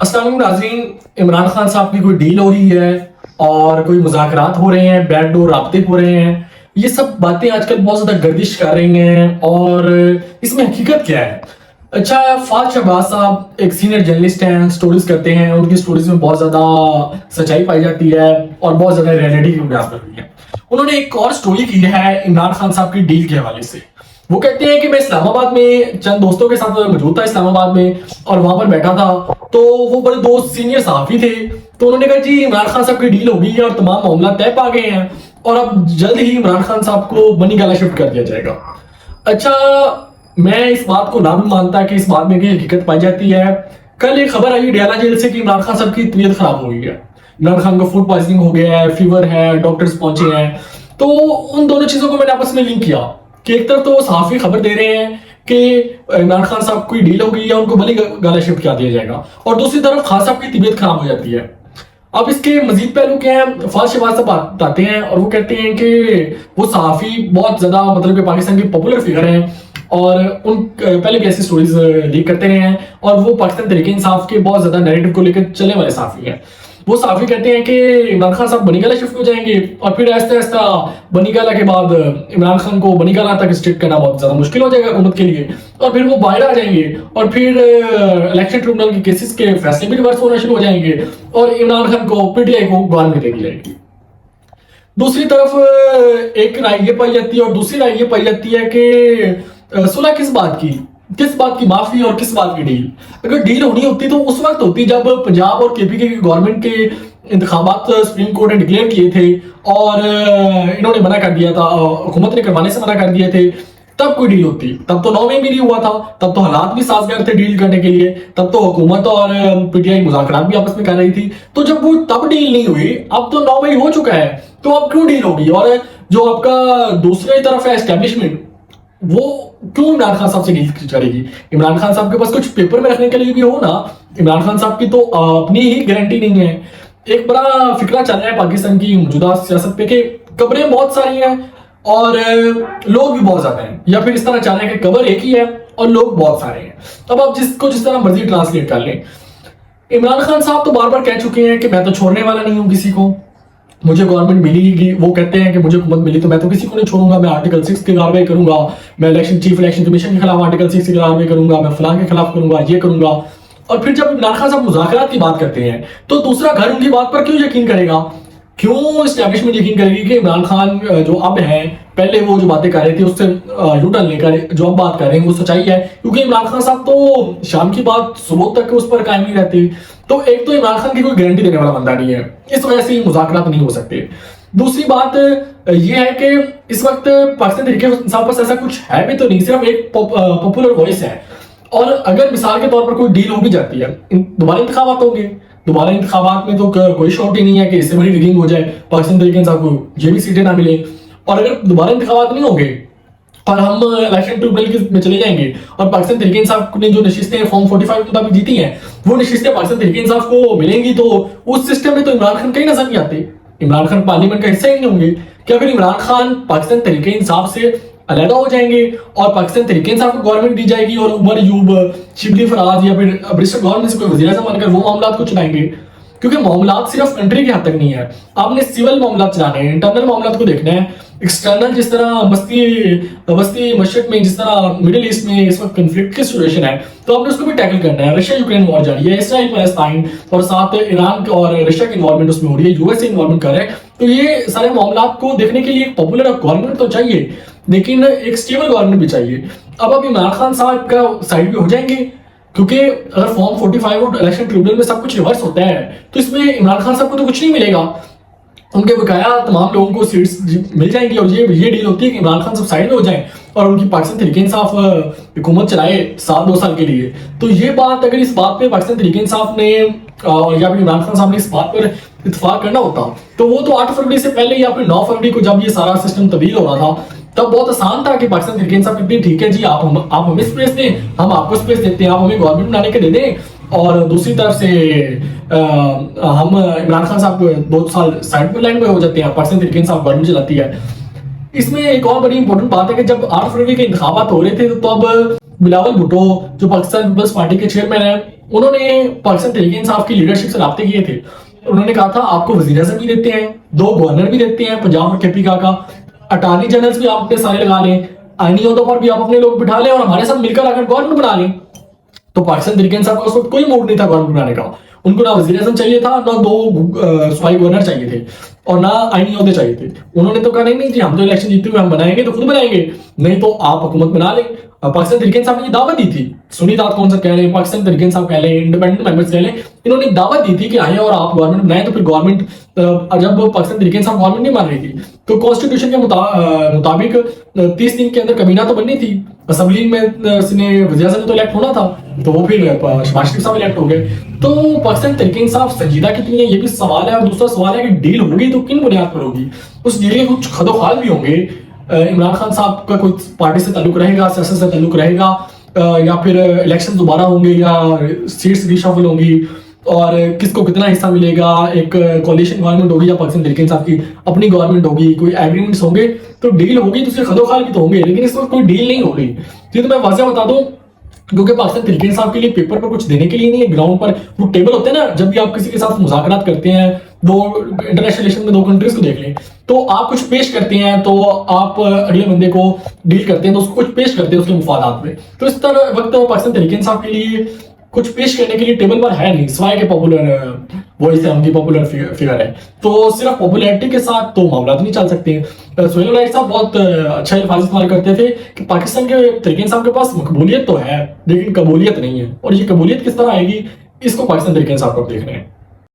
अस्सलाम वालेकुम नाज़रीन। इमरान खान साहब की कोई डील हो रही है और कोई मुज़ाकरात हो रहे हैं, बैकडोर राब्ते हो रहे हैं। ये सब बातें आजकल बहुत ज़्यादा गर्दिश कर रही हैं और इसमें हकीकत क्या है? अच्छा, फाज शहबाज साहब एक सीनियर जर्नलिस्ट हैं, स्टोरीज करते हैं, उनकी स्टोरीज में बहुत ज़्यादा सच्चाई पाई जाती है और बहुत ज़्यादा रियलिटी की बयान करती है। उन्होंने एक और स्टोरी की है इमरान खान साहब की डील के हवाले से। वो कहते हैं कि मैं इस्लामाबाद में चंद दोस्तों के साथ मौजूद था इस्लामाबाद में और वहां पर बैठा था, तो वो बड़े दोस्त सीनियर सहाफी थे। तो उन्होंने कहा जी इमरान खान साहब की डील हो गई है और तमाम मामला तय पा गए हैं और अब जल्द ही इमरान खान साहब को बनी गाला शिफ्ट कर दिया जाएगा। अच्छा, मैं इस बात को ना भी मानता कि इस बात में की हकीकत पाई जाती है। कल एक खबर आई डयाला जेल से कि इमरान खान साहब की तबीयत खराब हो गई है। इमरान खान को फूड पॉइजनिंग हो गया है, फीवर है, डॉक्टर्स पहुंचे हैं। तो उन दोनों चीजों को मैंने आपस में लिंक किया कि एक तरफ तो सहाफी खबर दे रहे हैं कि इमरान खान साहब की डील हो गई है, उनको भले गाला शिफ्ट कर दिया जाएगा, और दूसरी तरफ खान साहब की तबीयत खराब हो जाती है। अब इसके मजीद पहलू क्या है? फाज शहबाज साहब बताते हैं और वो कहते हैं कि वो सहाफी बहुत ज्यादा मतलब कि पाकिस्तान के पॉपुलर फिगर हैं और उन पहले भी ऐसी स्टोरीज लीक करते रहे हैं और वो पाकिस्तान तहरीक इंसाफ के बहुत ज्यादा नैरेटिव को लेकर चलने वाले सहाफी हैं। वो सहाफी कहते हैं कि इमरान खान साहब बनीगाला शिफ्ट हो जाएंगे और फिर ऐसा ऐसा बनीगाला के बाद इमरान खान को बनीगाला तक स्ट्रिक्ट करना बहुत ज्यादा मुश्किल हो जाएगा हुकूमत के लिए, और फिर वो बाहर आ जाएंगे और फिर इलेक्शन ट्रिब्यूनल के केसेस के फैसले भी रिवर्स होना शुरू हो जाएंगे और इमरान खान को पीटीआई को गवर्नमेंट देगी जाएगी। दूसरी तरफ एक राय ये पाई जाती है और दूसरी राय ये पाई जाती है कि सुलह किस बात की माफी और किस बात की डील। अगर डील होनी होती तो उस वक्त होती जब पंजाब और केपी की गवर्नमेंट के इंतखाबात सुप्रीम कोर्ट ने डिक्लेयर किए थे और इन्होंने मना कर दिया था, हुकूमत ने करवाने से मना कर दिए थे, तब कोई डील होती। तब तो 9 में भी नहीं हुआ था, तब तो हालात भी साजगार थे डील करने के लिए, तब तो हुकूमत और पीटीआई मुज़ाकरात भी आपस में कर रही थी। तो जब वो तब डील नहीं हुई, अब तो 9 मई हो चुका है, तो अब क्यों डील होगी? और जो आपका दूसरी तरफ है एस्टेब्लिशमेंट, वो क्यों इमरान खान साहब से डील करेगी? इमरान खान साहब के पास कुछ पेपर में रखने के लिए भी हो ना। इमरान खान साहब की तो अपनी ही गारंटी नहीं है। एक बड़ा फिक्रा चल रहा है पाकिस्तान की मौजूदा सियासत पे कि कब्रें बहुत सारी हैं और लोग भी बहुत ज्यादा हैं, या फिर इस तरह चल रहा है कि कब्र एक ही है और लोग बहुत सारे हैं। अब आप जिसको जिस तरह मर्जी ट्रांसलेट कर लें। इमरान खान साहब तो बार बार कह चुके हैं कि मैं तो छोड़ने वाला नहीं हूं किसी को, मुझे गवर्नमेंट मिलेगी। वो कहते हैं कि मुझे हुकूमत मिली तो मैं तो किसी को नहीं छोड़ूंगा, मैं आर्टिकल 6 की कार्रवाई करूंगा, मैं चीफ इलेक्शन कमीशन के खिलाफ आर्टिकल 6 की कार्रवाई करूंगा, मैं फलां के खिलाफ करूंगा, ये करूंगा। और फिर जब इमरान खान साहब मुज़ाकरात की बात करते हैं तो दूसरा घर उनकी बात पर क्यों यकीन करेगा? क्यों एस्टैब्लिशमेंट यकीन करेगी कि इमरान खान जो अब हैं, पहले वो जो बातें कर रहे थे उससे यू टर्न लेकर जो अब बात कर रहे हैं वो सच्चाई है? क्योंकि इमरान खान साहब तो शाम की बात सुबह तक उस पर कायम नहीं रहती। तो एक तो इमरान खान की कोई गारंटी देने वाला बंदा नहीं है, इस वजह से मुज़ाकरात नहीं हो सकते। दूसरी बात यह है कि इस वक्त पाकिस्तान तहरीक इंसाफ पर ऐसा कुछ है भी तो नहीं, सिर्फ एक पॉपुलर वॉइस है। और अगर मिसाल के तौर पर कोई डील हो भी जाती है, दोबारा इंतखाबात होंगे, दोबारा इंतखाबात में तो कोई शॉर्ट ही नहीं है कि इससे बड़ी रिगिंग हो जाए, पाकिस्तान तहरीक इंसाफ को ये भी सीटें ना मिले। और अगर दोबारा इंतखाबात नहीं होंगे और हम इलेक्शन ट्रिब्यूनल में चले जाएंगे और पाकिस्तान तहरीक इंसाफ ने जो नशिस्तें फॉर्म 45 के मुताबिक जीती हैं, वो नशिस्तें पाकिस्तान तहरीक इंसाफ को मिलेंगी, तो उस सिस्टम में तो इमरान खान कहीं नजर नहीं आते, इमरान खान पार्लियामेंट का हिस्सा ही नहीं होंगे। क्या फिर इमरान खान पाकिस्तान तहरीक इंसाफ से अलहदा हो जाएंगे और पाकिस्तान तहरीक इंसाफ को गवर्नमेंट दी जाएगी और उमर यूब, शिबली फराज या फिर ब्रिस्टल गवर्नमेंट से कोई वज़ीर आज़म बनकर वो मामला को चलाएंगे? क्योंकि मामला सिर्फ कंट्री के हद तक नहीं है, आपने सिविल मामला चलाने हैं, इंटरनल मामला को देखना है। एक्सटर्नल जिस तरह बस्ती मशरक में, जिस तरह मिडिल ईस्ट में इस वक्त कंफ्लिक्ट की सिचुएशन है, तो आपने उसको भी टैकल करना है। रशिया यूक्रेन वॉर जारी है, इसराइल पैलेस्टाइन, और साथ ईरान और रशिया की इन्वॉल्वमेंट उसमें हो रही है, यूएसए इन्वॉल्वमेंट कर रहे हैं। तो ये सारे मामला को देखने के लिए एक पॉपुलर गवर्नमेंट तो चाहिए, लेकिन एक स्टेबल गवर्नमेंट भी चाहिए। अब आप इमरान खान साहब का साइड भी हो जाएंगे, क्योंकि अगर फॉर्म 45 और इलेक्शन ट्रिब्यूनल में सब कुछ रिवर्स होता है तो इसमें इमरान खान साहब को तो कुछ नहीं मिलेगा, उनके बकाया तमाम लोगों को सीट्स मिल जाएंगी। और ये डील होती है कि इमरान खान सब साइड में हो जाएं और उनकी पाकिस्तान तहरीक इंसाफ हुकूमत चलाए 2 साल के लिए। तो ये बात, अगर इस बात पे पाकिस्तान तहरीक इंसाफ ने या फिर इमरान खान साहब ने इस बात पर इत्तेफाक करना होता तो वो तो 8 फरवरी से पहले या फिर 9 फरवरी को जब ये सारा सिस्टम तब्दील हो रहा था, तब बहुत आसान था कि पाकिस्तान तहरीक इंसाफ कहती है ठीक है जी, आप हमें स्पेस दें, हम आपको स्पेस देते हैं, आप हमें गवर्नमेंट बनाने के दे दें, और दूसरी तरफ से हम इमरान खान साहब 2 साल साइड पर लाइन में हो जाते हैं, पाकिस्तान तहरीक इंसाफ गवर्नमेंट चलाती है। इसमें एक और बड़ी इंपॉर्टेंट बात है कि जब 8 फरवरी के इंतखाबात हो रहे थे तो अब बिलावल भुट्टो जो पाकिस्तान पीपल्स पार्टी के चेयरमैन है, उन्होंने पाकिस्तान तहरीक इंसाफ की लीडरशिप से राब्ते किए थे। उन्होंने कहा था आपको वजीर आजम भी देते हैं, 2 गवर्नर भी देते हैं पंजाब और केपी का अटॉर्नी जनरल्स भी आप अपने सारे लगा लें, आईनी ओहदों पर भी आप अपने लोग बिठा लें और हमारे साथ मिलकर अगर गवर्नमेंट बना लें। तो पाकिस्तान तहरीक इंसाफ का उस वक्त कोई मूड नहीं था गवर्नमेंट बनाने का। उनको ना वजीर आजम चाहिए था, ना 2 सूबाई गवर्नर चाहिए थे और ना आईनी ओहदे चाहिए थे। उन्होंने तो कहा नहीं नहीं जी हम तो इलेक्शन जीते हुए हम बनाएंगे तो खुद बनाएंगे, नहीं तो आप हुकूमत बना लें। पाकिस्तान तहरीक इंसाफ ने दावत दी थी, सुनी दाद कौन सा कह रहे हैं, पाकिस्तान तहरीक इंसाफ कह रहे हैं, इंडिपेंडेंट मेंबर्स कह रहे हैं, इन्होंने दावत दी थी कि आए और आप गवर्नमेंट बनाए। तो फिर गवर्नमेंट जब पाकिस्तान तहरीक इंसाफ गवर्नमेंट नहीं मान रही थी तो कॉन्स्टिट्यूशन के मुताबिक 30 दिन के अंदर कमीना तो बननी थी। असेंबली में वज़ीर आज़म तो इलेक्ट होना था, तो वो फिर शहबाज शरीफ साहब इलेक्ट हो गए। तो पाकिस्तान तहरीक इंसाफ संजीदा कितनी है ये भी सवाल है। और दूसरा सवाल है कि डील होगी तो किन बुनियाद पर होगी, उस डील के कुछ खदोखाल भी होंगे। इमरान खान साहब का कोई पार्टी से ताल्लुक रहेगा, सियासत से ताल्लुक रहेगा, या फिर इलेक्शन दोबारा होंगे या सीट्स रिशफल होंगी और किसको कितना हिस्सा मिलेगा, एक कोalition गवर्नमेंट होगी या पाकिस्तान तहरीक इंसाफ की अपनी गवर्नमेंट होगी, कोई एग्रीमेंट्स होंगे तो डील होगी, तो उसके खदोखाल भी तो होंगे। लेकिन इस वक्त कोई डील नहीं हो रही। तो मैं वाज़ेह बता दूं क्योंकि पाकिस्तान तहरीक इंसाफ के लिए पेपर पर कुछ देने के लिए नहीं है, ग्राउंड पर वो टेबल होते हैं ना, जब भी आप किसी के साथ मुज़ाकरात करते हैं, वो इंटरनेशनल रिलेशन में 2 कंट्रीज को देख लें, तो आप कुछ पेश करते हैं तो आप अगले बंदे को डील करते हैं तो उसको कुछ पेश करते हैं उसके मुफादात में। तो इस तरह वक्त पाकिस्तान तहरीक इंसाफ के लिए कुछ पेश करने के लिए टेबल पर है नहीं, सिवाय के पॉपुलर वॉइस है, उनकी पॉपुलर फिगर है। तो सिर्फ पॉपुलैरिटी के साथ तो मामला नहीं चल सकते। सोहेल राइट साहब बहुत अच्छा अल्फाज इस्तेमाल करते थे कि पाकिस्तान के तहरीक इंसाफ के पास मकबूलियत तो है लेकिन कबूलियत नहीं है, और ये कबूलियत किस तरह आएगी इसको पाकिस्तान तहरीक इंसाफ को देख रहे हैं।